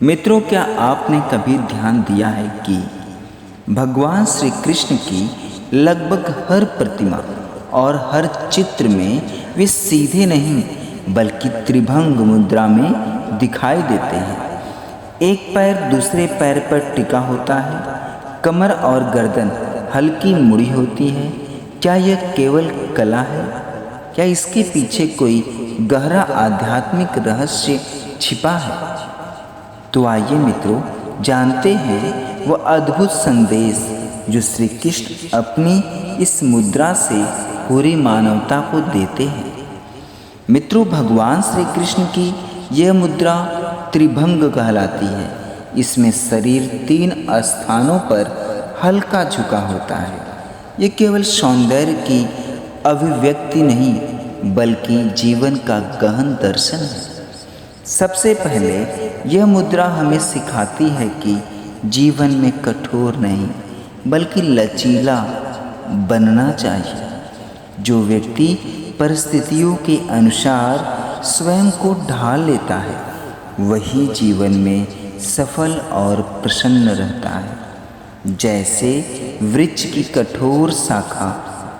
मित्रों, क्या आपने कभी ध्यान दिया है कि भगवान श्री कृष्ण की लगभग हर प्रतिमा और हर चित्र में वे सीधे नहीं बल्कि त्रिभंग मुद्रा में दिखाई देते हैं। एक पैर दूसरे पैर पर टिका होता है, कमर और गर्दन हल्की मुड़ी होती है। क्या यह केवल कला है? क्या इसके पीछे कोई गहरा आध्यात्मिक रहस्य छिपा है? तो आइए मित्रों, जानते हैं वह अद्भुत संदेश जो श्री कृष्ण अपनी इस मुद्रा से पूरी मानवता को देते हैं। मित्रों, भगवान श्री कृष्ण की यह मुद्रा त्रिभंग कहलाती है। इसमें शरीर 3 स्थानों पर हल्का झुका होता है। ये केवल सौंदर्य की अभिव्यक्ति नहीं बल्कि जीवन का गहन दर्शन है। सबसे पहले यह मुद्रा हमें सिखाती है कि जीवन में कठोर नहीं बल्कि लचीला बनना चाहिए। जो व्यक्ति परिस्थितियों के अनुसार स्वयं को ढाल लेता है वही जीवन में सफल और प्रसन्न रहता है। जैसे वृक्ष की कठोर शाखा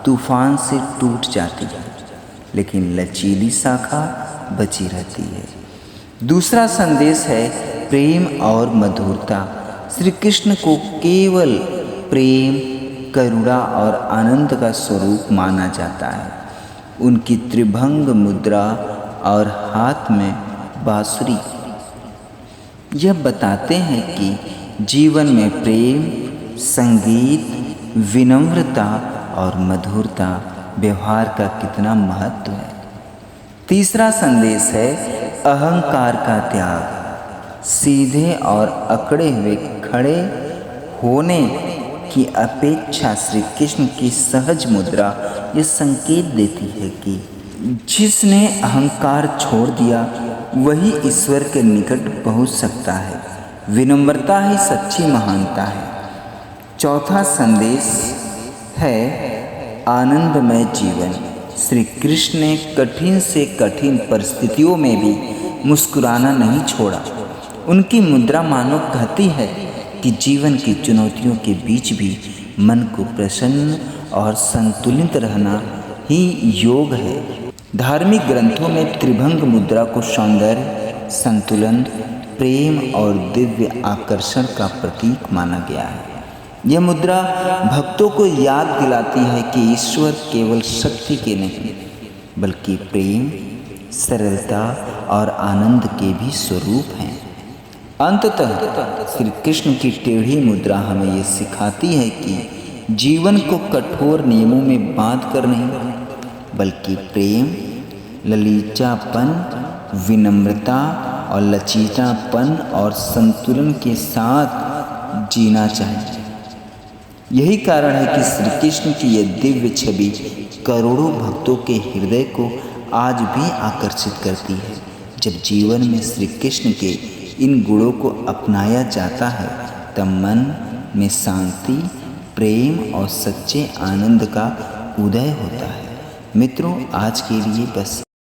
तूफान से टूट जाती है लेकिन लचीली शाखा बची रहती है। दूसरा संदेश है प्रेम और मधुरता। श्री कृष्ण को केवल प्रेम, करुणा और आनंद का स्वरूप माना जाता है। उनकी त्रिभंग मुद्रा और हाथ में बांसुरी यह बताते हैं कि जीवन में प्रेम, संगीत, विनम्रता और मधुरता व्यवहार का कितना महत्व है। तीसरा संदेश है अहंकार का त्याग। सीधे और अकड़े हुए खड़े होने की अपेक्षा श्री कृष्ण की सहज मुद्रा ये संकेत देती है कि जिसने अहंकार छोड़ दिया वही ईश्वर के निकट पहुंच सकता है। विनम्रता ही सच्ची महानता है। चौथा संदेश है आनंदमय जीवन। श्री कृष्ण ने कठिन से कठिन परिस्थितियों में भी मुस्कुराना नहीं छोड़ा। उनकी मुद्रा मानो कहती है कि जीवन की चुनौतियों के बीच भी मन को प्रसन्न और संतुलित रहना ही योग है। धार्मिक ग्रंथों में त्रिभंग मुद्रा को सौंदर्य, संतुलन, प्रेम और दिव्य आकर्षण का प्रतीक माना गया है। यह मुद्रा भक्तों को याद दिलाती है कि ईश्वर केवल शक्ति के नहीं बल्कि प्रेम, सरलता और आनंद के भी स्वरूप हैं। अंततः श्री कृष्ण की टेढ़ी मुद्रा हमें ये सिखाती है कि जीवन को कठोर नियमों में बांध कर नहीं बल्कि प्रेम, ललीचापन, विनम्रता और लचीलापन और संतुलन के साथ जीना चाहिए। यही कारण है कि श्री कृष्ण की यह दिव्य छवि करोड़ों भक्तों के हृदय को आज भी आकर्षित करती है। जब जीवन में श्री कृष्ण के इन गुणों को अपनाया जाता है तब मन में शांति, प्रेम और सच्चे आनंद का उदय होता है। मित्रों, आज के लिए बस